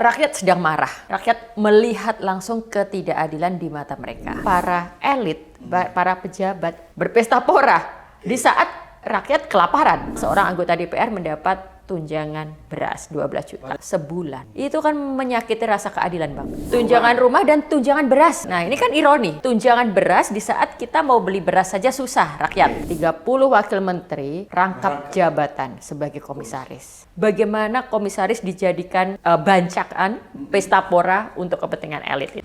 Rakyat sedang marah. Rakyat melihat langsung ketidakadilan di mata mereka. Para elit, para pejabat berpesta pora di saat rakyat kelaparan. Seorang anggota DPR mendapat tunjangan beras 12 juta sebulan. Itu kan menyakiti rasa keadilan, Bang. Tunjangan rumah dan tunjangan beras. Nah, ini kan ironi. Tunjangan beras di saat kita mau beli beras saja susah, rakyat. 30 wakil menteri rangkap jabatan sebagai komisaris. Bagaimana komisaris dijadikan bancakan pesta pora untuk kepentingan elit.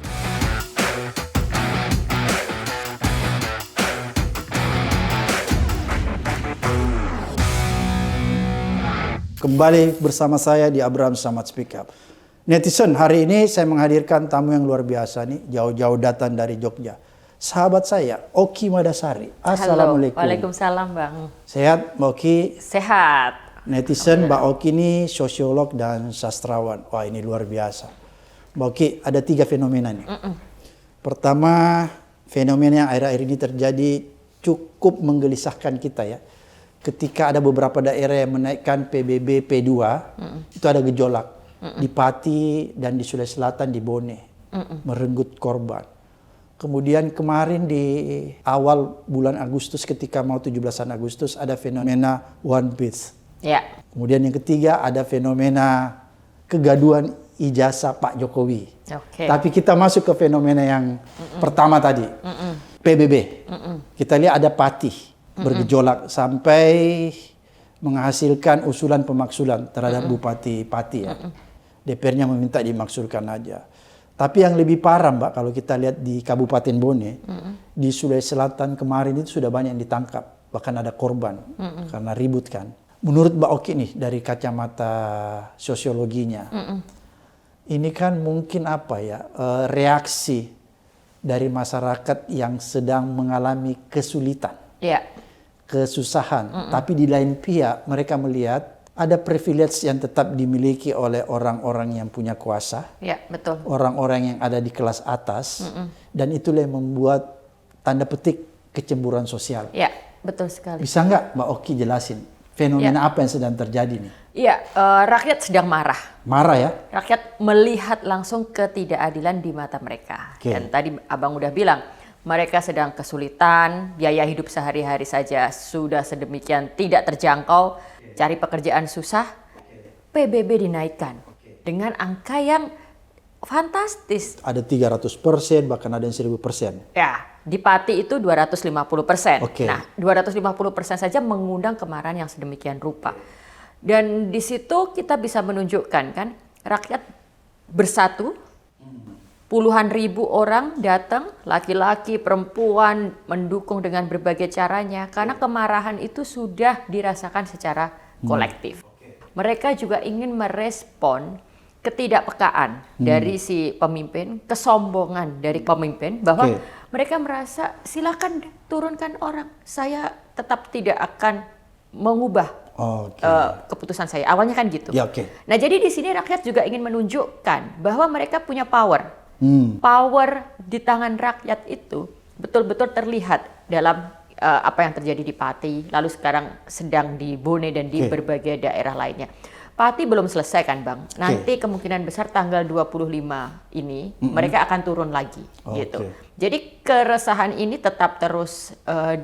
Kembali bersama saya di Abraham Samad Speak Up. Netizen, hari ini saya menghadirkan tamu yang luar biasa nih, jauh-jauh datang dari Jogja. Sahabat saya, Oki Madasari. Assalamualaikum. Halo, waalaikumsalam, Bang. Sehat, Mbak Oki? Sehat. Netizen, Mbak Oki ini sosiolog dan sastrawan. Wah, ini luar biasa. Mbak Oki, ada 3 fenomena nih. Pertama, fenomena yang akhir-akhir ini terjadi cukup menggelisahkan kita ya. Ketika ada beberapa daerah yang menaikkan PBB P2, itu ada gejolak di Pati dan di Sulawesi Selatan di Bone, merenggut korban. Kemudian kemarin di awal bulan Agustus ketika mau 17-an Agustus ada fenomena One Piece. Ya. Kemudian yang ketiga ada fenomena kegaduhan ijazah Pak Jokowi. Oke. Tapi kita masuk ke fenomena yang pertama tadi, PBB. Kita lihat ada Pati bergejolak sampai menghasilkan usulan pemaksulan terhadap Bupati Pati ya. DPR-nya meminta dimaksulkan aja. Tapi yang lebih parah Mbak, kalau kita lihat di Kabupaten Bone, di Sulawesi Selatan kemarin itu sudah banyak yang ditangkap. Bahkan ada korban karena ribut kan. Menurut Mbak Oki nih dari kacamata sosiologinya, ini kan mungkin apa ya, reaksi dari masyarakat yang sedang mengalami kesulitan. Ya. Kesusahan, tapi di lain pihak mereka melihat ada privilege yang tetap dimiliki oleh orang-orang yang punya kuasa, Ya, betul. orang-orang yang ada di kelas atas, dan itulah yang membuat tanda petik kecemburuan sosial. Ya, betul sekali. Bisa nggak Mbak Oki jelasin fenomena apa yang sedang terjadi nih? Iya, rakyat sedang marah. Marah ya? Rakyat melihat langsung ketidakadilan di mata mereka. Oke. Dan tadi Abang udah bilang, mereka sedang kesulitan, biaya hidup sehari-hari saja sudah sedemikian tidak terjangkau, cari pekerjaan susah, PBB dinaikkan dengan angka yang fantastis. Ada 300%, bahkan ada yang 1000%. Ya, di Pati itu 250%. Oke. Nah, 250% saja mengundang kemarahan yang sedemikian rupa. Dan di situ kita bisa menunjukkan kan, rakyat bersatu, puluhan ribu orang datang, laki-laki, perempuan, mendukung dengan berbagai caranya. Karena kemarahan itu sudah dirasakan secara kolektif. Mereka juga ingin merespon ketidakpekaan dari si pemimpin, kesombongan dari pemimpin, bahwa mereka merasa silakan turunkan orang. Saya tetap tidak akan mengubah keputusan saya. Awalnya kan gitu. Ya, Nah, jadi di sini rakyat juga ingin menunjukkan bahwa mereka punya power. Power di tangan rakyat itu betul-betul terlihat dalam apa yang terjadi di Pati, lalu sekarang sedang di Bone dan di berbagai daerah lainnya. Pati belum selesai kan Bang, nanti kemungkinan besar tanggal 25 ini mereka akan turun lagi gitu. Jadi keresahan ini tetap terus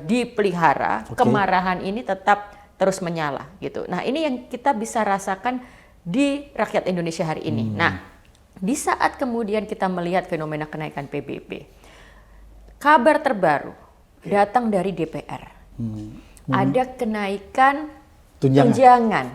dipelihara, kemarahan ini tetap terus menyala gitu. Nah, ini yang kita bisa rasakan di rakyat Indonesia hari ini. Nah, di saat kemudian kita melihat fenomena kenaikan PBB, kabar terbaru datang dari DPR. Ada kenaikan tunjangan.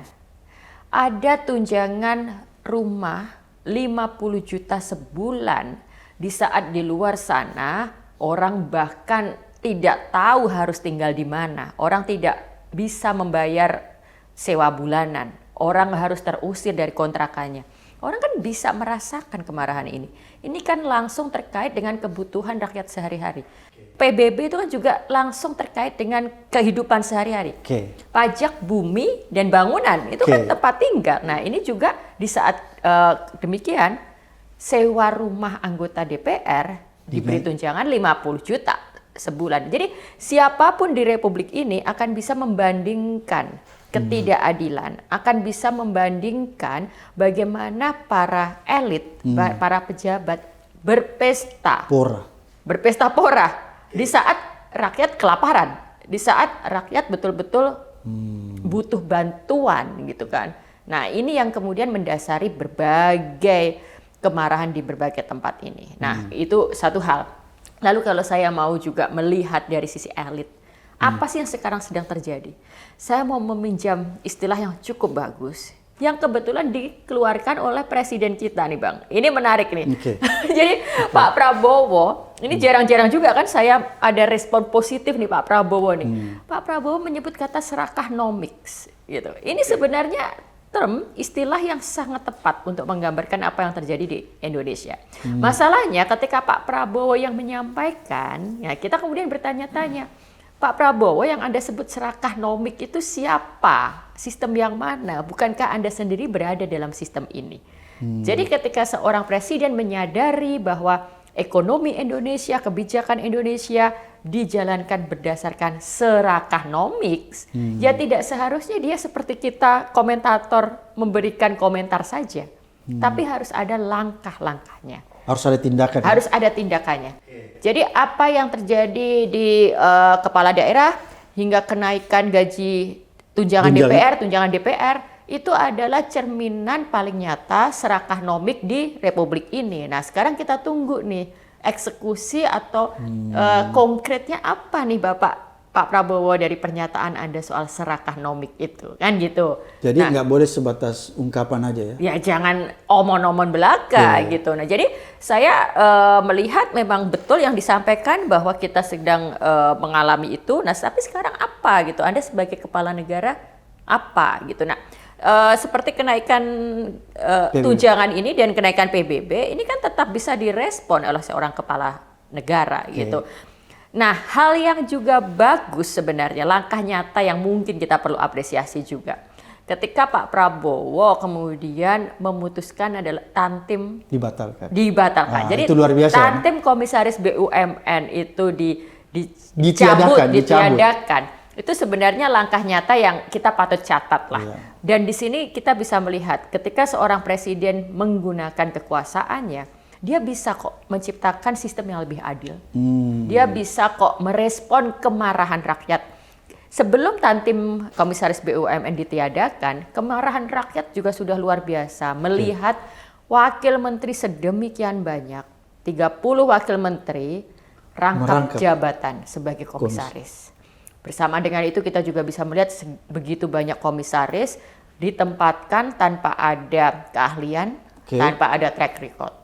Ada tunjangan rumah 50 juta sebulan di saat di luar sana orang bahkan tidak tahu harus tinggal di mana. Orang tidak bisa membayar sewa bulanan. Orang harus terusir dari kontrakannya. Orang kan bisa merasakan kemarahan ini. Ini kan langsung terkait dengan kebutuhan rakyat sehari-hari. PBB itu kan juga langsung terkait dengan kehidupan sehari-hari. Pajak bumi dan bangunan itu kan tempat tinggal. Nah, ini juga di saat demikian sewa rumah anggota DPR diberi tunjangan 50 juta. sebulan. Jadi siapapun di Republik ini akan bisa membandingkan ketidakadilan, akan bisa membandingkan bagaimana para elit, para pejabat berpesta pora di saat rakyat kelaparan, di saat rakyat betul-betul butuh bantuan gitu kan. Nah, ini yang kemudian mendasari berbagai kemarahan di berbagai tempat ini. Nah, itu satu hal. Lalu kalau saya mau juga melihat dari sisi elit, apa sih yang sekarang sedang terjadi? Saya mau meminjam istilah yang cukup bagus, yang kebetulan dikeluarkan oleh presiden kita nih Bang. Ini menarik nih. Jadi Pak Prabowo, ini jarang-jarang juga kan saya ada respon positif nih Pak Prabowo nih. Pak Prabowo menyebut kata serakahnomics gitu. Ini sebenarnya istilah yang sangat tepat untuk menggambarkan apa yang terjadi di Indonesia. Masalahnya ketika Pak Prabowo yang menyampaikan, ya kita kemudian bertanya-tanya, Pak Prabowo yang Anda sebut serakahnomik itu siapa? Sistem yang mana? Bukankah Anda sendiri berada dalam sistem ini? Jadi ketika seorang presiden menyadari bahwa ekonomi Indonesia, kebijakan Indonesia dijalankan berdasarkan serakahnomics, ya tidak seharusnya dia seperti kita komentator memberikan komentar saja. Tapi harus ada langkah-langkahnya. Harus ada tindakan. Harus ada tindakannya. Jadi apa yang terjadi di kepala daerah hingga kenaikan gaji tunjangan DPR itu adalah cerminan paling nyata serakahnomik di Republik ini. Nah, sekarang kita tunggu nih eksekusi atau konkretnya apa nih Pak Prabowo dari pernyataan Anda soal serakahnomik itu, kan gitu. Jadi nggak boleh sebatas ungkapan aja ya? Ya jangan omon-omon belaka gitu. Nah jadi saya melihat memang betul yang disampaikan bahwa kita sedang mengalami itu. Nah tapi sekarang apa gitu? Anda sebagai kepala negara apa gitu? Nah seperti kenaikan tunjangan ini dan kenaikan PBB ini kan tetap bisa direspon oleh seorang kepala negara gitu. Nah, hal yang juga bagus sebenarnya, langkah nyata yang mungkin kita perlu apresiasi juga. Ketika Pak Prabowo kemudian memutuskan adalah Tantim dibatalkan. Jadi itu luar biasa, Tantim Komisaris BUMN itu ditiadakan. Itu sebenarnya langkah nyata yang kita patut catat lah. Dan di sini kita bisa melihat ketika seorang presiden menggunakan kekuasaannya, dia bisa kok menciptakan sistem yang lebih adil. Dia bisa kok merespon kemarahan rakyat. Sebelum Tantim Komisaris BUMN ditiadakan, kemarahan rakyat juga sudah luar biasa. Melihat wakil menteri sedemikian banyak, 30 wakil menteri rangkap jabatan sebagai komisaris. Bersama dengan itu kita juga bisa melihat begitu banyak komisaris ditempatkan tanpa ada keahlian, tanpa ada track record.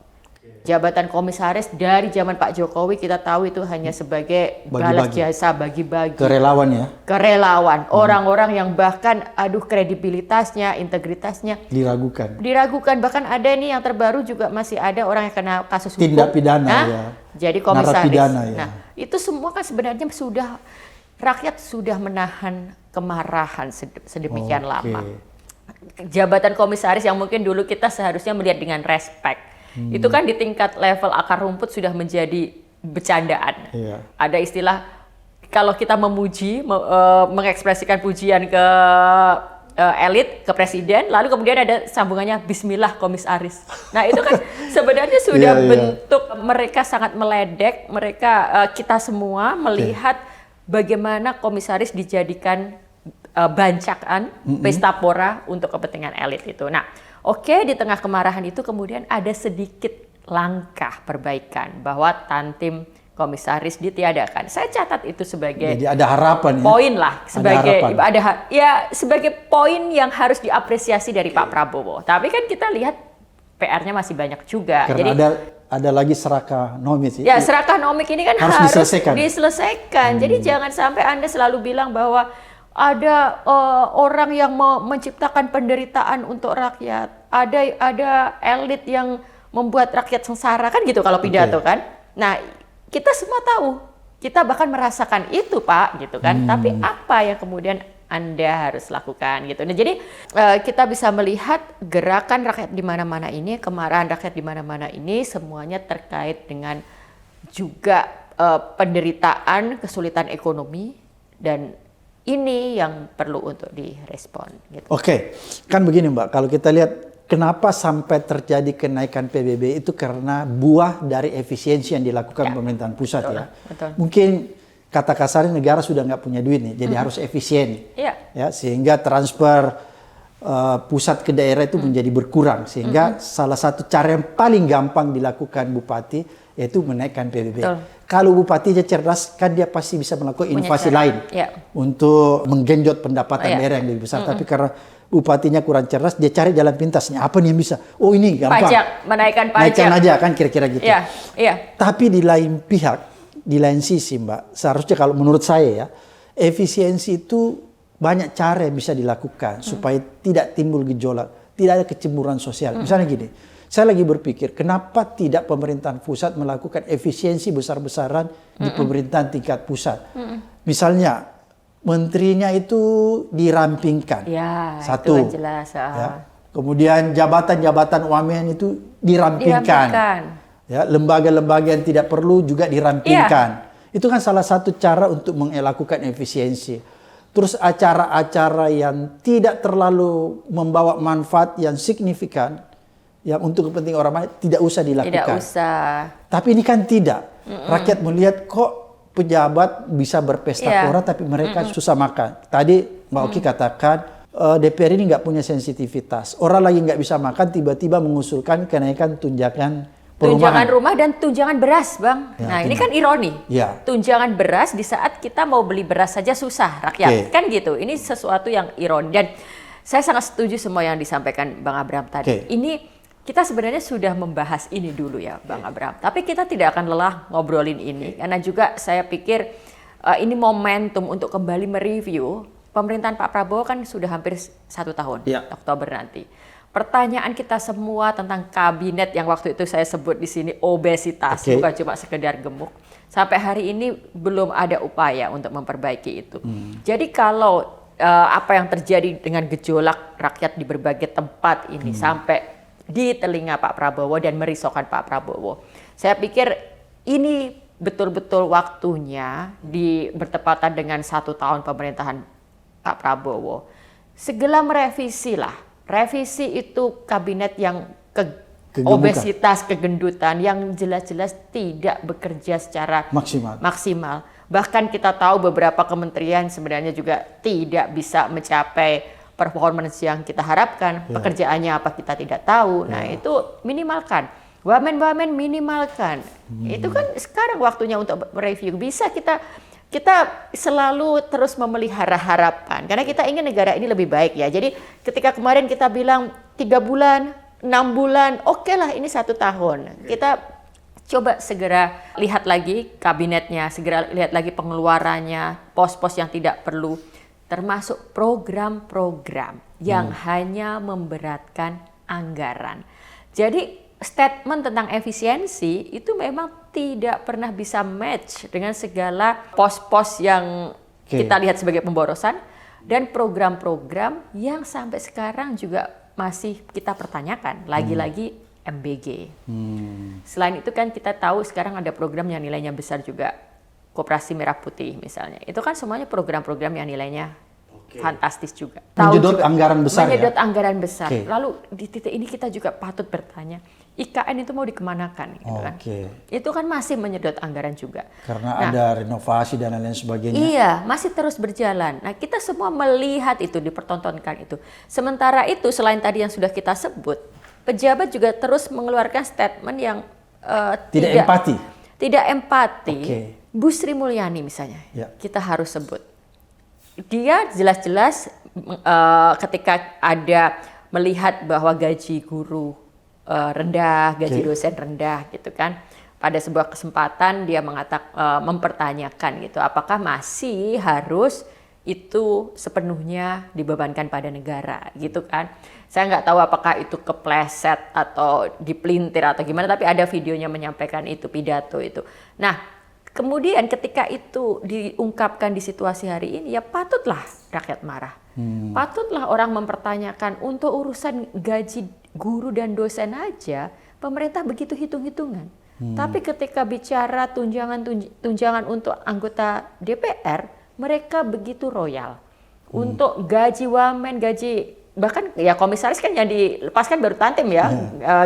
Jabatan komisaris dari zaman Pak Jokowi kita tahu itu hanya sebagai balas jasa, bagi-bagi. Kerelawan. Orang-orang yang bahkan kredibilitasnya, integritasnya diragukan. Bahkan ada nih yang terbaru juga masih ada orang yang kena kasus hukum. Tindak pidana jadi komisaris. Nah, itu semua kan sebenarnya rakyat sudah menahan kemarahan sedemikian lama. Jabatan komisaris yang mungkin dulu kita seharusnya melihat dengan respect. Itu kan di tingkat level akar rumput sudah menjadi bercandaan. Ada istilah kalau kita memuji, mengekspresikan pujian ke elit, ke presiden, lalu kemudian ada sambungannya Bismillah komisaris. Nah itu kan sebenarnya sudah bentuk mereka sangat meledek, kita semua melihat bagaimana komisaris dijadikan bancakan, pesta pora untuk kepentingan elit itu. Nah, di tengah kemarahan itu kemudian ada sedikit langkah perbaikan bahwa Tantim Komisaris ditiadakan. Saya catat itu sebagai ada harapan poin lah, sebagai poin yang harus diapresiasi dari Pak Prabowo. Tapi kan kita lihat PR-nya masih banyak juga. Karena jadi ada lagi serakahnomik sih. Ya, serakahnomik ini kan harus diselesaikan. Jadi jangan sampai Anda selalu bilang bahwa ada orang yang menciptakan penderitaan untuk rakyat. Ada elit yang membuat rakyat sengsara kan gitu kalau pidato kan. Nah, kita semua tahu. Kita bahkan merasakan itu, Pak, gitu kan. Tapi apa yang kemudian Anda harus lakukan gitu. Nah, jadi kita bisa melihat gerakan rakyat di mana-mana ini, kemarahan rakyat di mana-mana ini semuanya terkait dengan juga penderitaan, kesulitan ekonomi, dan ini yang perlu untuk direspon. Gitu. Oke, kan begini Mbak, kalau kita lihat kenapa sampai terjadi kenaikan PBB itu karena buah dari efisiensi yang dilakukan pemerintahan pusat betul, ya. Betul. Mungkin kata kasarnya negara sudah nggak punya duit nih, jadi harus efisien. Ya, sehingga transfer pusat ke daerah itu menjadi berkurang. Sehingga salah satu cara yang paling gampang dilakukan bupati yaitu menaikkan PBB. Betul. Kalau bupatinya cerdas, kan dia pasti bisa melakukan inovasi lain untuk menggenjot pendapatan daerah yang lebih besar. Tapi karena bupatinya kurang cerdas, dia cari jalan pintasnya. Apa nih yang bisa? Oh ini gampang. Pajak, menaikkan pajak. Naikkan aja kan kira-kira gitu. Iya. Tapi di lain pihak, di lain sisi Mbak, seharusnya kalau menurut saya ya, efisiensi itu banyak cara yang bisa dilakukan supaya tidak timbul gejolak, tidak ada kecemburuan sosial. Misalnya gini, saya lagi berpikir kenapa tidak pemerintahan pusat melakukan efisiensi besar-besaran di pemerintahan tingkat pusat. Misalnya menterinya itu dirampingkan. Ya, satu. itu jelas. Ya. Kemudian jabatan-jabatan UMN itu dirampingkan. Ya, lembaga-lembaga yang tidak perlu juga dirampingkan. Itu kan salah satu cara untuk melakukan efisiensi. Terus acara-acara yang tidak terlalu membawa manfaat yang signifikan, yang untuk kepentingan orang lain tidak usah dilakukan. Tidak usah. Tapi ini kan tidak. Rakyat melihat kok pejabat bisa berpesta pora tapi mereka susah makan. Tadi Mbak Oki katakan DPR ini nggak punya sensitivitas. Orang lagi nggak bisa makan tiba-tiba mengusulkan kenaikan tunjangan perumahan. Tunjangan rumah dan tunjangan beras, Bang. Nah, ini kan ironi. Tunjangan beras di saat kita mau beli beras saja susah rakyat. Kan gitu. Ini sesuatu yang ironi. Dan saya sangat setuju semua yang disampaikan Bang Abraham tadi. Ini kita sebenarnya sudah membahas ini dulu ya, Bang Abraham. Tapi kita tidak akan lelah ngobrolin ini. Karena juga saya pikir ini momentum untuk kembali mereview. Pemerintahan Pak Prabowo kan sudah hampir 1 tahun, Oktober nanti. Pertanyaan kita semua tentang kabinet yang waktu itu saya sebut di sini obesitas, bukan cuma sekedar gemuk. Sampai hari ini belum ada upaya untuk memperbaiki itu. Jadi kalau apa yang terjadi dengan gejolak rakyat di berbagai tempat ini sampai di telinga Pak Prabowo dan merisaukan Pak Prabowo, saya pikir ini betul-betul waktunya bertepatan dengan 1 tahun pemerintahan Pak Prabowo. Segera merevisi lah. Revisi itu kabinet yang obesitas, kegendutan yang jelas-jelas tidak bekerja secara maksimal. Bahkan kita tahu beberapa kementerian sebenarnya juga tidak bisa mencapai performance yang kita harapkan. Pekerjaannya apa kita tidak tahu. Nah itu minimalkan. Wamen-wamen minimalkan. Itu kan sekarang waktunya untuk mereview. Bisa kita selalu terus memelihara harapan karena kita ingin negara ini lebih baik ya. Jadi ketika kemarin kita bilang 3 bulan, 6 bulan, oke lah ini 1 tahun. Kita coba segera lihat lagi kabinetnya, segera lihat lagi pengeluarannya, pos-pos yang tidak perlu, termasuk program-program yang hanya memberatkan anggaran. Jadi statement tentang efisiensi itu memang tidak pernah bisa match dengan segala pos-pos yang kita lihat sebagai pemborosan dan program-program yang sampai sekarang juga masih kita pertanyakan. Lagi-lagi MBG. Selain itu kan kita tahu sekarang ada program yang nilainya besar juga, Koperasi Merah Putih misalnya. Itu kan semuanya program-program yang nilainya fantastis juga. Menyedot anggaran besar. Menyedot anggaran besar. Lalu di titik ini kita juga patut bertanya, IKN itu mau dikemanakan? Gitu kan? Itu kan masih menyedot anggaran juga. Karena ada renovasi dan lain sebagainya. Iya, masih terus berjalan. Nah, kita semua melihat itu, dipertontonkan itu. Sementara itu, selain tadi yang sudah kita sebut, pejabat juga terus mengeluarkan statement yang tidak empati. Tidak empati. Bu Sri Mulyani misalnya, kita harus sebut. Dia jelas-jelas ketika ada melihat bahwa gaji guru rendah, gaji dosen rendah gitu kan. Pada sebuah kesempatan dia mempertanyakan gitu, apakah masih harus itu sepenuhnya dibebankan pada negara gitu kan. Saya nggak tahu apakah itu kepleset atau dipelintir atau gimana, tapi ada videonya menyampaikan itu, pidato itu. Nah, kemudian ketika itu diungkapkan di situasi hari ini, ya patutlah rakyat marah. Patutlah orang mempertanyakan, untuk urusan gaji guru dan dosen aja, pemerintah begitu hitung-hitungan. Tapi ketika bicara tunjangan untuk anggota DPR, mereka begitu royal. Untuk gaji wamen, gaji bahkan ya komisaris kan yang dilepaskan baru tantim ya,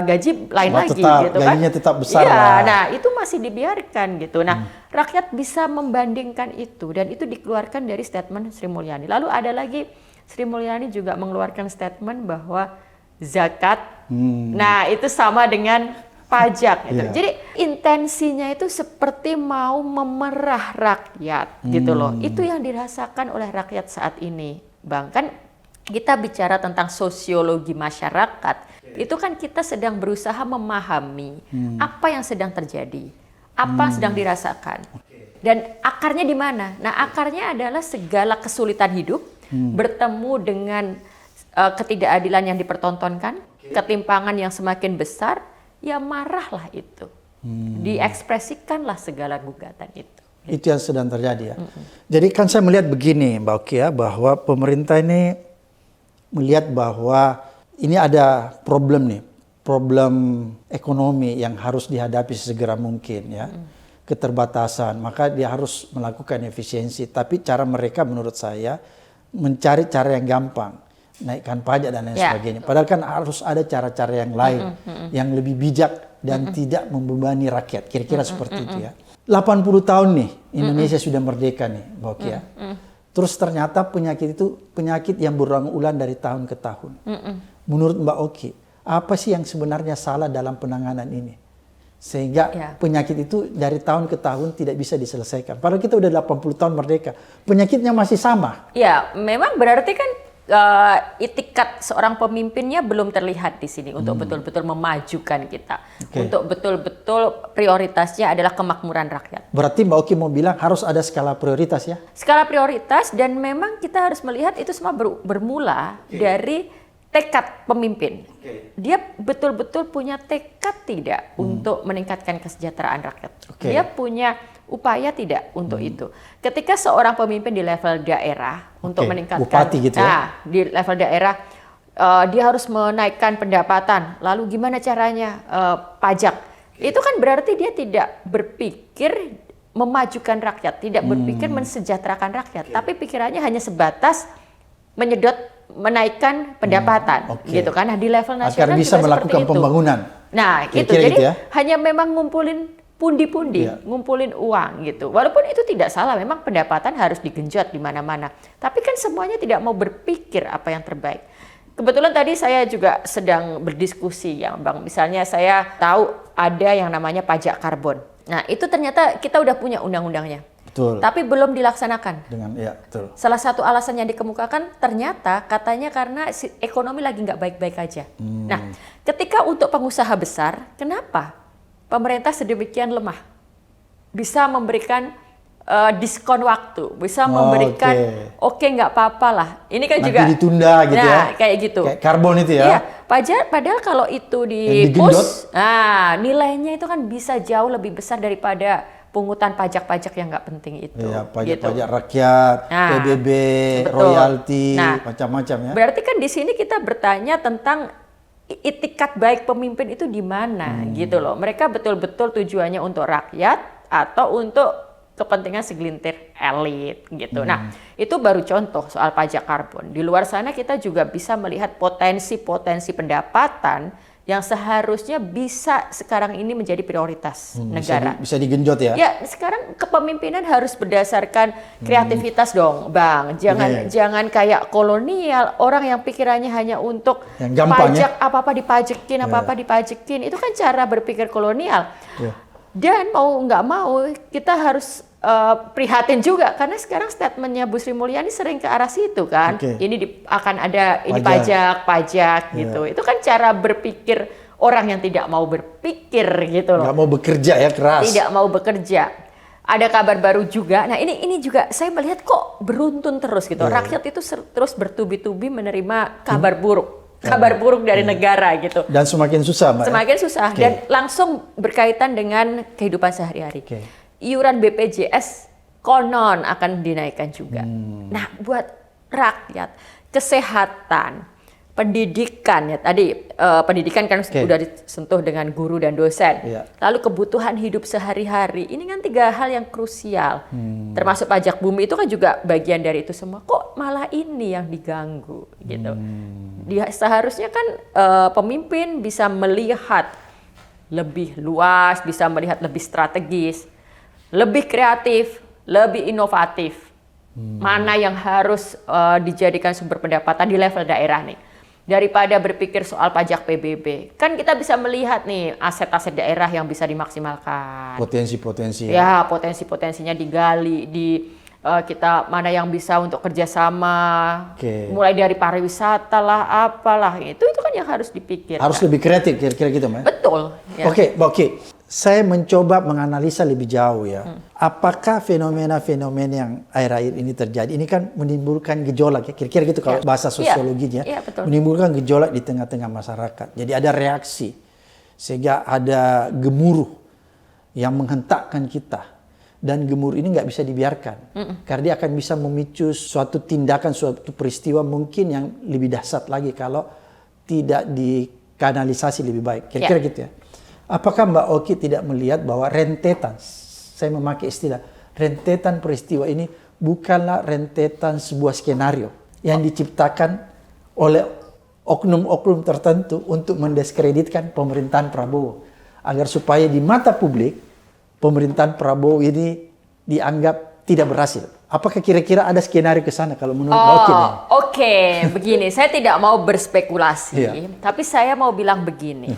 gaji lain lagi gitu kan. Gajinya tetap besar iya, lah. nah itu masih dibiarkan gitu. Nah, rakyat bisa membandingkan itu dan itu dikeluarkan dari statement Sri Mulyani. Lalu ada lagi Sri Mulyani juga mengeluarkan statement bahwa zakat, nah itu sama dengan pajak gitu. Jadi intensinya itu seperti mau memerah rakyat gitu loh. Itu yang dirasakan oleh rakyat saat ini, Bang. Kan kita bicara tentang sosiologi masyarakat, itu kan kita sedang berusaha memahami apa yang sedang terjadi, apa yang sedang dirasakan. Dan akarnya di mana? Nah, akarnya adalah segala kesulitan hidup bertemu dengan ketidakadilan yang dipertontonkan, ketimpangan yang semakin besar, ya marahlah itu. Diekspresikanlah segala gugatan itu. Itu yang sedang terjadi ya. Jadi kan saya melihat begini Mbak Oki ya, bahwa pemerintah ini melihat bahwa ini ada problem nih, problem ekonomi yang harus dihadapi segera mungkin ya. Keterbatasan, maka dia harus melakukan efisiensi. Tapi cara mereka menurut saya mencari cara yang gampang, naikkan pajak dan lain sebagainya. Padahal kan harus ada cara-cara yang lain yang lebih bijak dan tidak membebani rakyat. Kira-kira seperti itu ya. 80 tahun nih Indonesia sudah merdeka nih, Mbak Oki ya. Terus ternyata penyakit itu penyakit yang berulang-ulang dari tahun ke tahun. Menurut Mbak Oki, apa sih yang sebenarnya salah dalam penanganan ini? Sehingga penyakit itu dari tahun ke tahun tidak bisa diselesaikan. Padahal kita udah 80 tahun merdeka, penyakitnya masih sama. Ya, memang berarti kan itikat seorang pemimpinnya belum terlihat di sini untuk betul-betul memajukan kita. Untuk betul-betul prioritasnya adalah kemakmuran rakyat. Berarti Mbak Oki mau bilang harus ada skala prioritas ya? Skala prioritas, dan memang kita harus melihat itu semua bermula dari tekad pemimpin. Dia betul-betul punya tekad tidak untuk meningkatkan kesejahteraan rakyat. Dia punya upaya tidak untuk itu. Ketika seorang pemimpin di level daerah untuk meningkatkan, bupati gitu ya? Di level daerah dia harus menaikkan pendapatan. Lalu gimana caranya pajak? Itu kan berarti dia tidak berpikir memajukan rakyat, tidak berpikir mensejahterakan rakyat, tapi pikirannya hanya sebatas menaikkan pendapatan, gitu kan? Nah, di level nasional agar bisa juga melakukan seperti itu. Pembangunan. Nah, Kira-kira gitu. Jadi gitu ya? hanya memang ngumpulin pundi-pundi, ngumpulin uang gitu. Walaupun itu tidak salah, memang pendapatan harus digenjot di mana-mana. Tapi kan semuanya tidak mau berpikir apa yang terbaik. Kebetulan tadi saya juga sedang berdiskusi ya, Bang. Misalnya saya tahu ada yang namanya pajak karbon. Nah, itu ternyata kita udah punya undang-undangnya. Betul. Tapi belum dilaksanakan. Betul. Salah satu alasan yang dikemukakan ternyata katanya karena ekonomi lagi nggak baik-baik aja. Nah, ketika untuk pengusaha besar, kenapa pemerintah sedemikian lemah? Bisa memberikan diskon waktu, bisa memberikan oke nggak apa-apa lah. Ini kan nanti juga ditunda gitu ya. Kayak gitu. Kayak karbon itu ya. Iya, padahal kalau itu di-push, nilainya itu kan bisa jauh lebih besar daripada pungutan pajak-pajak yang nggak penting itu. Iya, pajak-pajak rakyat, PBB, royalti, macam-macam ya. Berarti kan di sini kita bertanya tentang itikat baik pemimpin itu di mana gitu loh. Mereka betul-betul tujuannya untuk rakyat atau untuk kepentingan segelintir elit gitu. Nah, itu baru contoh soal pajak karbon. Di luar sana kita juga bisa melihat potensi-potensi pendapatan yang seharusnya bisa sekarang ini menjadi prioritas negara. Bisa digenjot ya? Ya, sekarang kepemimpinan harus berdasarkan kreativitas dong, Bang. Jangan kayak kolonial, orang yang pikirannya hanya untuk yang gampang, pajak, apa-apa dipajekin, apa-apa dipajekin. Itu kan cara berpikir kolonial. Dan mau nggak mau, kita harus prihatin juga karena sekarang statementnya Bu Sri Mulyani sering ke arah situ kan. Ini akan ada ini pajak gitu. Itu kan cara berpikir orang yang tidak mau berpikir gitu loh. Nggak mau bekerja ya, keras. Tidak mau bekerja. Ada kabar baru juga. Nah, ini juga saya melihat kok beruntun terus gitu. Rakyat itu terus bertubi-tubi menerima kabar buruk. Kabar buruk dari negara gitu. Dan semakin susah, Mbak. Semakin susah dan langsung berkaitan dengan kehidupan sehari-hari. Iuran BPJS konon akan dinaikkan juga. Nah, buat rakyat, kesehatan, pendidikan ya tadi pendidikan kan sudah disentuh dengan guru dan dosen. Lalu kebutuhan hidup sehari-hari ini kan 3 hal yang krusial. Termasuk pajak bumi itu kan juga bagian dari itu semua. Kok malah ini yang diganggu gitu. Seharusnya kan pemimpin bisa melihat lebih luas, bisa melihat lebih strategis, lebih kreatif, lebih inovatif. Mana yang harus dijadikan sumber pendapatan di level daerah nih. Daripada berpikir soal pajak PBB. Kan kita bisa melihat nih aset-aset daerah yang bisa dimaksimalkan. Potensi-potensi. Ya, potensi-potensinya digali, kita mana yang bisa untuk kerjasama. Mulai dari pariwisata lah, apalah. Itu kan yang harus dipikir. Harus lebih kreatif kira-kira gitu, Mbak. Betul. Ya. Oke. Saya mencoba menganalisa lebih jauh ya. Apakah fenomena-fenomena yang akhir-akhir ini terjadi, ini kan menimbulkan gejolak ya. Kira-kira gitu kalau bahasa sosiologinya. Betul. Menimbulkan gejolak di tengah-tengah masyarakat. Jadi ada reaksi. Sehingga ada gemuruh yang menghentakkan kita. Dan gemuruh ini nggak bisa dibiarkan. Karena dia akan bisa memicu suatu tindakan, suatu peristiwa mungkin yang lebih dahsyat lagi kalau tidak dikanalisasi lebih baik. Kira-kira gitu ya. Apakah Mbak Oki tidak melihat bahwa rentetan, saya memakai istilah, rentetan peristiwa ini bukanlah rentetan sebuah skenario yang diciptakan oleh oknum-oknum tertentu untuk mendiskreditkan pemerintahan Prabowo. Agar supaya di mata publik, pemerintahan Prabowo ini dianggap tidak berhasil. Apakah kira-kira ada skenario ke sana kalau menurut Mbak Oki? Oke, begini, saya tidak mau berspekulasi, tapi saya mau bilang begini.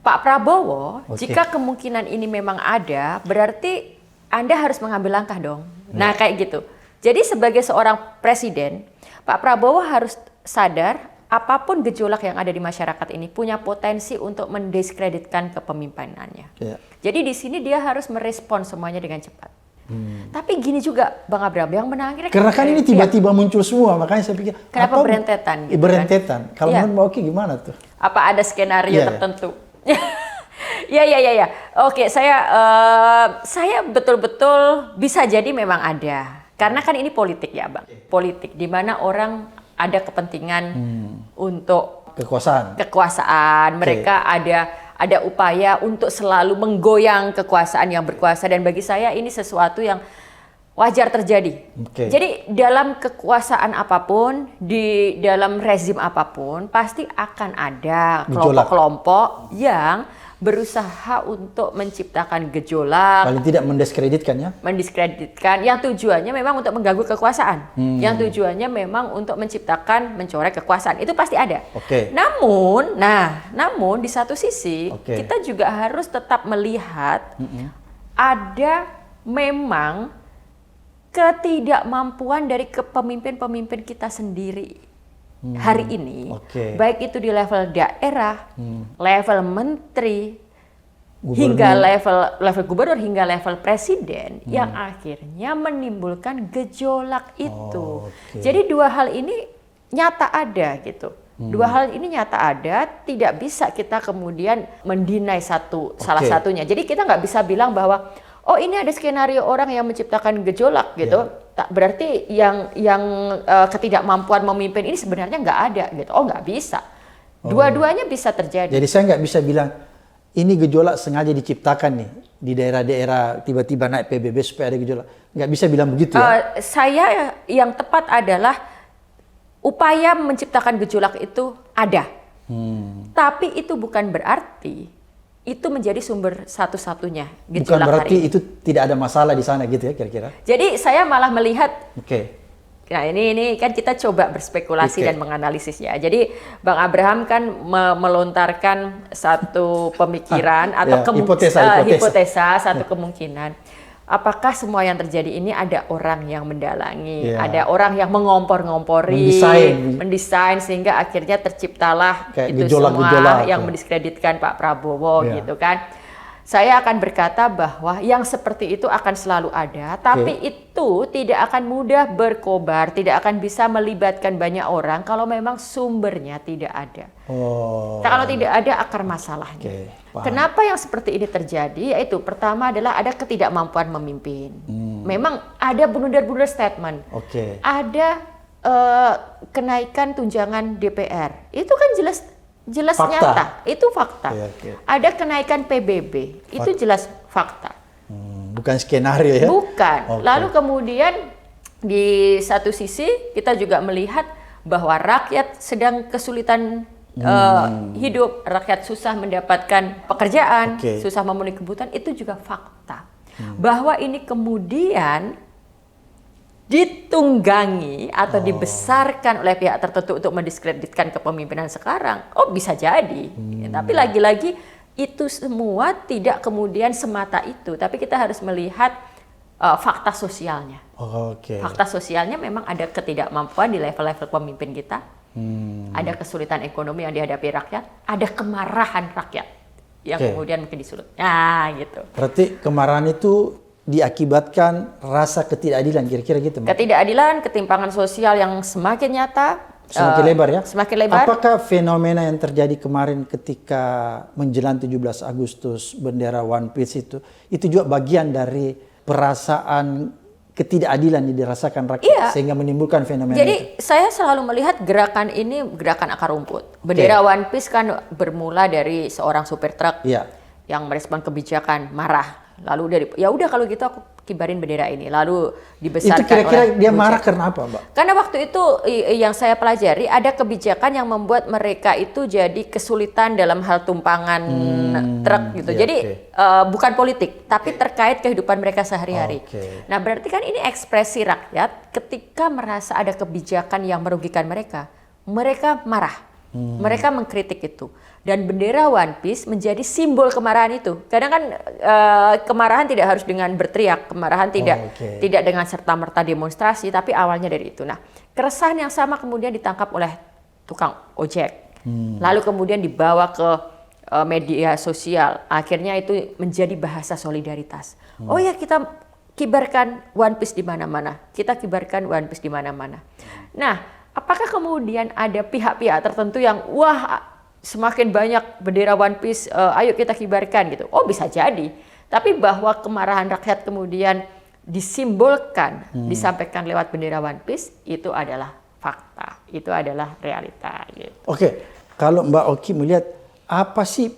Pak Prabowo, jika kemungkinan ini memang ada, berarti Anda harus mengambil langkah dong. Nah, kayak gitu. Jadi sebagai seorang presiden, Pak Prabowo harus sadar apapun gejolak yang ada di masyarakat ini punya potensi untuk mendiskreditkan kepemimpinannya. Jadi di sini dia harus merespon semuanya dengan cepat. Tapi gini juga, Bang Abraham, yang menarik. Karena kan ini tiba-tiba muncul semua, makanya saya pikir. Kenapa berentetan? Gitu berentetan. Kalau menurut Mbak Oki gimana tuh? Apa ada skenario tertentu? Ya. Oke, saya betul-betul bisa jadi memang ada. Karena kan ini politik ya, Bang. Politik di mana orang ada kepentingan untuk kekuasaan. Mereka ada upaya untuk selalu menggoyang kekuasaan yang berkuasa, dan bagi saya ini sesuatu yang wajar terjadi. Jadi dalam kekuasaan apapun, di dalam rezim apapun, pasti akan ada kelompok-kelompok yang berusaha untuk menciptakan gejolak. Paling tidak mendiskreditkan ya? Mendiskreditkan, yang tujuannya memang untuk mengganggu kekuasaan. Yang tujuannya memang untuk mencorek kekuasaan. Itu pasti ada. Namun di satu sisi, kita juga harus tetap melihat ada memang ketidakmampuan dari kepemimpin-pemimpin kita sendiri hari ini, baik itu di level daerah, level menteri, hingga level gubernur, hingga level presiden, yang akhirnya menimbulkan gejolak itu. Jadi 2 hal ini nyata ada gitu. 2 hal ini nyata ada, tidak bisa kita kemudian mendinai salah satunya. Jadi kita nggak bisa bilang bahwa ini ada skenario orang yang menciptakan gejolak gitu. Tak berarti yang ketidakmampuan memimpin ini sebenarnya nggak ada gitu. Nggak bisa. Dua-duanya bisa terjadi. Jadi saya nggak bisa bilang ini gejolak sengaja diciptakan nih di daerah-daerah tiba-tiba naik PBB supaya ada gejolak. Nggak bisa bilang begitu ya. Saya yang tepat adalah upaya menciptakan gejolak itu ada. Tapi itu bukan berarti itu menjadi sumber satu-satunya gejolak. Bukan berarti hari ini. itu tidak ada masalah di sana gitu ya kira-kira. Jadi saya malah melihat, nah ini kan kita coba berspekulasi dan menganalisis ya. Jadi Bang Abraham kan melontarkan satu pemikiran atau hipotesa, satu kemungkinan. Apakah semua yang terjadi ini ada orang yang mendalangi, ada orang yang mengompor-ngompori, mendesain sehingga akhirnya terciptalah itu semua yang mendiskreditkan Pak Prabowo gitu kan. Saya akan berkata bahwa yang seperti itu akan selalu ada, tapi itu tidak akan mudah berkobar, tidak akan bisa melibatkan banyak orang kalau memang sumbernya tidak ada. Kalau tidak ada akar masalahnya. Kenapa yang seperti ini terjadi? Yaitu pertama adalah ada ketidakmampuan memimpin. Memang ada blunder-blunder statement. Ada kenaikan tunjangan DPR. Itu kan jelas Fakta. nyata, itu fakta. Oke. Ada kenaikan PBB, itu jelas fakta. Bukan skenario ya? Bukan. Oke. Lalu kemudian di satu sisi kita juga melihat bahwa rakyat sedang kesulitan hidup, rakyat susah mendapatkan pekerjaan, Oke. susah memenuhi kebutuhan, itu juga fakta. Bahwa ini kemudian ditunggangi atau dibesarkan oleh pihak tertentu untuk mendiskreditkan kepemimpinan sekarang, bisa jadi. Tapi lagi-lagi itu semua tidak kemudian semata itu, tapi kita harus melihat fakta sosialnya. Oke. Fakta sosialnya memang ada ketidakmampuan di level-level pemimpin kita, ada kesulitan ekonomi yang dihadapi rakyat, ada kemarahan rakyat yang kemudian mungkin disulut. Nah, gitu. Berarti kemarahan itu diakibatkan rasa ketidakadilan, kira-kira gitu, Mbak? Ketidakadilan, ketimpangan sosial yang semakin nyata, Semakin lebar ya? Semakin lebar. Apakah fenomena yang terjadi kemarin ketika menjelang 17 Agustus bendera One Piece itu juga bagian dari perasaan ketidakadilan yang dirasakan rakyat sehingga menimbulkan fenomena Jadi saya selalu melihat gerakan ini gerakan akar rumput. Bendera One Piece kan bermula dari seorang supir truk yang merespon kebijakan, marah. Lalu dari ya udah kalau gitu aku kibarin bendera ini, lalu dibesarkan. Itu kira-kira oleh dia marah karena apa, Mbak? Karena waktu itu yang saya pelajari ada kebijakan yang membuat mereka itu jadi kesulitan dalam hal tumpangan truk gitu. Jadi bukan politik, tapi terkait kehidupan mereka sehari-hari. Nah, berarti kan ini ekspresi rakyat ketika merasa ada kebijakan yang merugikan mereka, mereka marah. Mereka mengkritik itu. Dan bendera One Piece menjadi simbol kemarahan itu. Kadang kan kemarahan tidak harus dengan berteriak, kemarahan tidak dengan serta-merta demonstrasi, tapi awalnya dari itu. Nah, keresahan yang sama kemudian ditangkap oleh tukang ojek. Lalu kemudian dibawa ke media sosial. Akhirnya itu menjadi bahasa solidaritas. Oh ya, kita kibarkan One Piece di mana-mana. Kita kibarkan One Piece di mana-mana. Nah, apakah kemudian ada pihak-pihak tertentu yang semakin banyak bendera One Piece, ayo kita kibarkan gitu. Bisa jadi. Tapi bahwa kemarahan rakyat kemudian disimbolkan, disampaikan lewat bendera One Piece, itu adalah fakta. Itu adalah realita. Gitu. Oke, kalau Mbak Oki melihat apa sih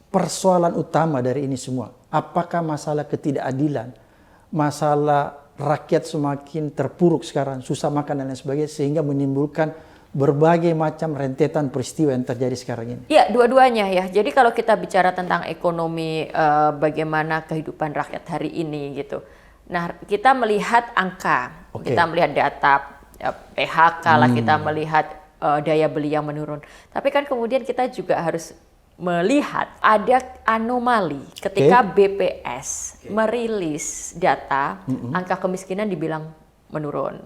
persoalan utama dari ini semua? Apakah masalah ketidakadilan, masalah rakyat semakin terpuruk sekarang, susah makan dan lain sebagainya, sehingga menimbulkan berbagai macam rentetan peristiwa yang terjadi sekarang ini? Ya, dua-duanya ya. Jadi kalau kita bicara tentang ekonomi, bagaimana kehidupan rakyat hari ini gitu. Nah, kita melihat angka, kita melihat data PHK lah, kita melihat daya beli yang menurun. Tapi kan kemudian kita juga harus melihat ada anomali ketika BPS merilis data, angka kemiskinan dibilang menurun.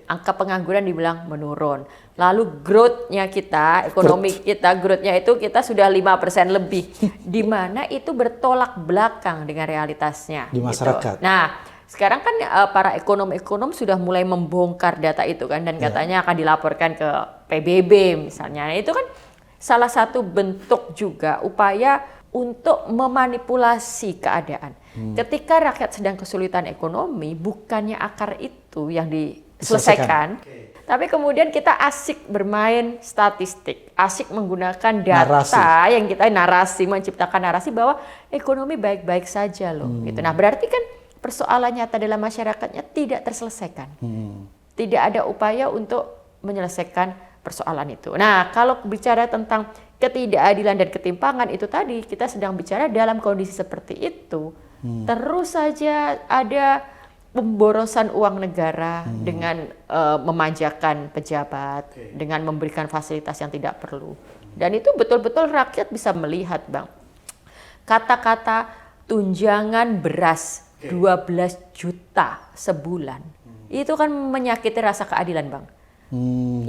Angka pengangguran dibilang menurun. Lalu growth-nya kita, ekonomi kita, growth-nya itu kita sudah 5% lebih. Di mana itu bertolak belakang dengan realitasnya. Di masyarakat. Gitu. Nah, sekarang kan para ekonom-ekonom sudah mulai membongkar data itu kan. Dan katanya akan dilaporkan ke PBB misalnya. Nah, itu kan salah satu bentuk juga upaya untuk memanipulasi keadaan. Ketika rakyat sedang kesulitan ekonomi, bukannya akar itu yang diselesaikan, tapi kemudian kita asik bermain statistik, asik menggunakan data yang kita menciptakan narasi bahwa ekonomi baik-baik saja loh. Gitu. Nah, berarti kan persoalan nyata dalam masyarakatnya tidak terselesaikan. Tidak ada upaya untuk menyelesaikan persoalan itu. Nah, kalau bicara tentang ketidakadilan dan ketimpangan itu tadi, kita sedang bicara dalam kondisi seperti itu. Terus saja ada pemborosan uang negara dengan memanjakan pejabat, dengan memberikan fasilitas yang tidak perlu. Dan itu betul-betul rakyat bisa melihat, Bang. Kata-kata tunjangan beras 12 juta sebulan. Itu kan menyakiti rasa keadilan, Bang.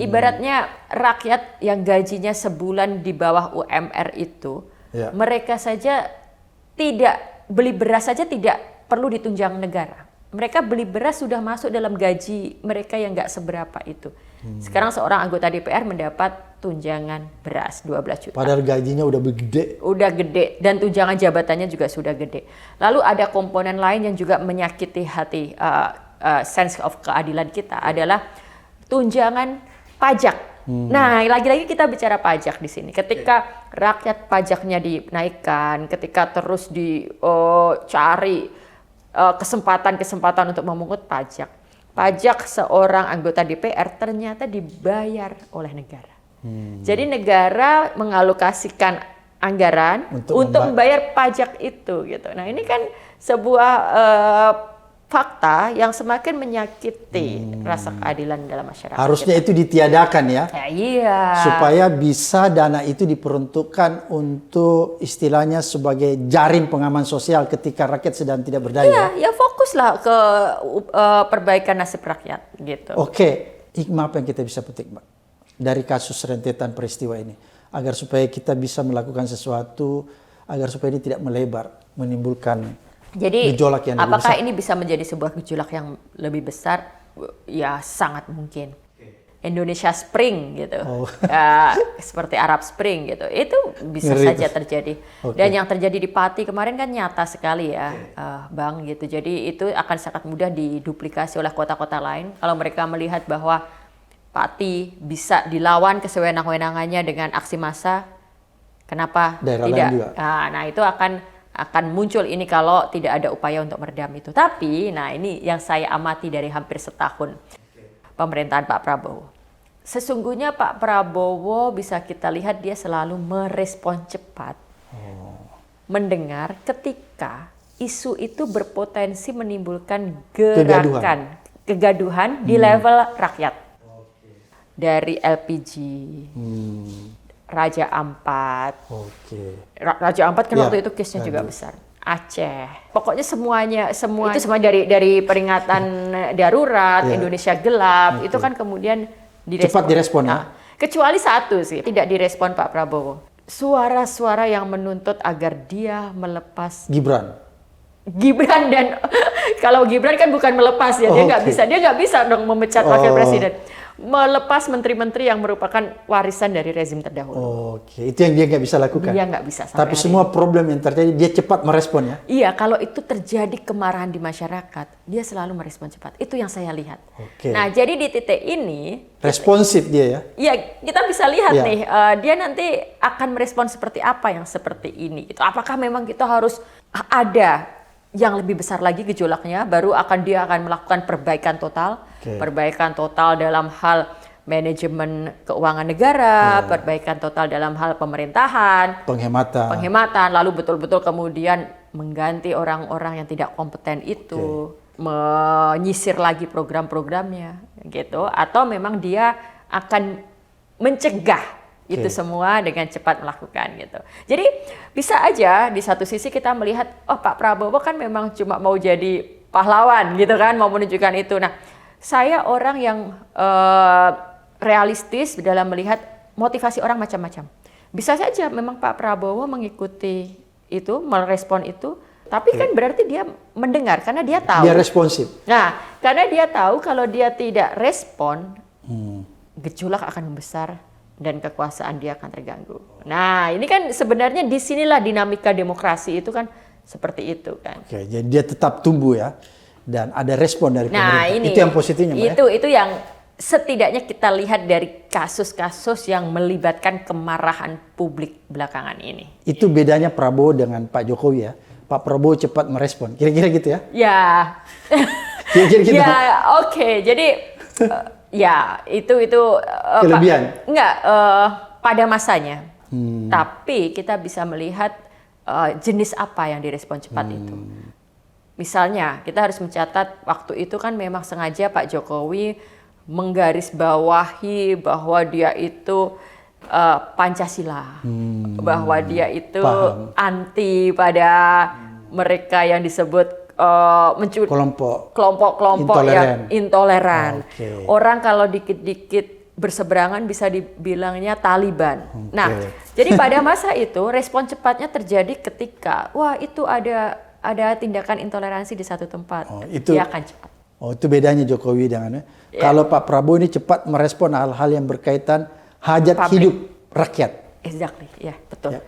Ibaratnya rakyat yang gajinya sebulan di bawah UMR itu, mereka saja tidak beli beras saja tidak perlu ditunjang negara. Mereka beli beras sudah masuk dalam gaji mereka yang nggak seberapa itu. Sekarang seorang anggota DPR mendapat tunjangan beras 12 juta. Padahal gajinya udah gede. Udah gede dan tunjangan jabatannya juga sudah gede. Lalu ada komponen lain yang juga menyakiti hati sense of keadilan kita adalah tunjangan pajak. Nah, lagi-lagi kita bicara pajak di sini. Ketika rakyat pajaknya dinaikkan, ketika terus dicari kesempatan-kesempatan untuk memungut pajak, pajak seorang anggota DPR ternyata dibayar oleh negara. Jadi negara mengalokasikan anggaran untuk membayar pajak itu gitu. Nah, ini kan sebuah fakta yang semakin menyakiti rasa keadilan dalam masyarakat. Harusnya itu ditiadakan ya. Iya. Supaya bisa dana itu diperuntukkan untuk istilahnya sebagai jaring pengaman sosial ketika rakyat sedang tidak berdaya. Iya, ya fokuslah ke perbaikan nasib rakyat gitu. Oke, hikmah apa yang kita bisa petik, Mbak, dari kasus rentetan peristiwa ini agar supaya kita bisa melakukan sesuatu agar supaya ini tidak melebar, menimbulkan jadi, gejolak yang lebih apakah besar. ini bisa menjadi sebuah gejolak yang lebih besar? Ya, sangat mungkin. Indonesia Spring gitu, ya, seperti Arab Spring gitu, itu bisa saja terjadi. Dan yang terjadi di Pati kemarin kan nyata sekali ya, Bang gitu. Jadi itu akan sangat mudah diduplikasi oleh kota-kota lain kalau mereka melihat bahwa Pati bisa dilawan kesewenang-wenangannya dengan aksi massa. Kenapa daerah tidak? Lain juga. Nah, itu akan muncul ini kalau tidak ada upaya untuk meredam itu. Tapi, nah ini yang saya amati dari hampir setahun pemerintahan Pak Prabowo. Sesungguhnya Pak Prabowo bisa kita lihat dia selalu merespon cepat, mendengar ketika isu itu berpotensi menimbulkan kegaduhan di level rakyat. Dari LPG, Raja Ampat. Raja Ampat kan waktu itu case-nya juga besar. Aceh. Pokoknya semua itu semua dari peringatan darurat, Indonesia gelap, itu kan kemudian cepat direspon ya. Kecuali satu sih, tidak direspon Pak Prabowo. Suara-suara yang menuntut agar dia melepas Gibran dan kalau Gibran kan bukan melepas ya, dia nggak bisa dong memecat wakil presiden. Melepas menteri-menteri yang merupakan warisan dari rezim terdahulu. Itu yang dia nggak bisa lakukan. Dia nggak bisa. Tapi semua problem yang terjadi dia cepat merespon ya. Iya, kalau itu terjadi kemarahan di masyarakat, dia selalu merespon cepat. Itu yang saya lihat. Nah, jadi di titik ini responsif dia ya. Iya, kita bisa lihat nih, dia nanti akan merespon seperti apa yang seperti ini. Gitu. Apakah memang kita harus ada yang lebih besar lagi gejolaknya, baru dia akan melakukan perbaikan total dalam hal manajemen keuangan negara, perbaikan total dalam hal pemerintahan, penghematan, lalu betul-betul kemudian mengganti orang-orang yang tidak kompeten itu, menyisir lagi program-programnya, gitu, atau memang dia akan mencegah itu semua dengan cepat melakukan gitu. Jadi bisa aja di satu sisi kita melihat, Pak Prabowo kan memang cuma mau jadi pahlawan gitu kan, mau menunjukkan itu. Nah, saya orang yang realistis dalam melihat motivasi orang macam-macam. Bisa saja memang Pak Prabowo mengikuti itu, merespon itu, tapi kan berarti dia mendengar karena dia tahu. Dia responsif. Nah, karena dia tahu kalau dia tidak respon, gejolak akan membesar dan kekuasaan dia akan terganggu. Nah, ini kan sebenarnya disinilah dinamika demokrasi itu kan seperti itu kan. Jadi dia tetap tumbuh ya, dan ada respon dari pemerintah. Itu yang positifnya, Mbak. Itu yang setidaknya kita lihat dari kasus-kasus yang melibatkan kemarahan publik belakangan ini. Itu bedanya Prabowo dengan Pak Jokowi ya. Pak Prabowo cepat merespon, kira-kira gitu ya? Ya, kira-kira gitu. Ya, oke. Jadi ya, itu kelebihan. Pada masanya. Tapi kita bisa melihat jenis apa yang direspon cepat itu. Misalnya, kita harus mencatat waktu itu kan memang sengaja Pak Jokowi menggarisbawahi bahwa dia itu Pancasila, bahwa dia itu anti pada mereka yang disebut kelompok-kelompok yang intoleran. Orang kalau dikit-dikit berseberangan bisa dibilangnya Taliban. Nah, jadi pada masa itu respon cepatnya terjadi ketika itu ada tindakan intoleransi di satu tempat. Dia akan cepat. Itu bedanya Jokowi dengan kalau Pak Prabowo ini cepat merespon hal-hal yang berkaitan hajat hidup rakyat. Exactly, ya betul. Ya,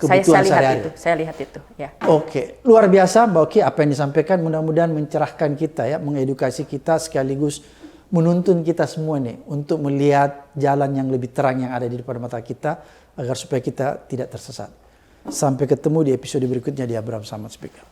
saya lihat itu. Ya. Oke, luar biasa Mbak Oki apa yang disampaikan, mudah-mudahan mencerahkan kita ya, mengedukasi kita sekaligus menuntun kita semua nih untuk melihat jalan yang lebih terang yang ada di depan mata kita agar supaya kita tidak tersesat. Sampai ketemu di episode berikutnya di Abraham Samad Speaker.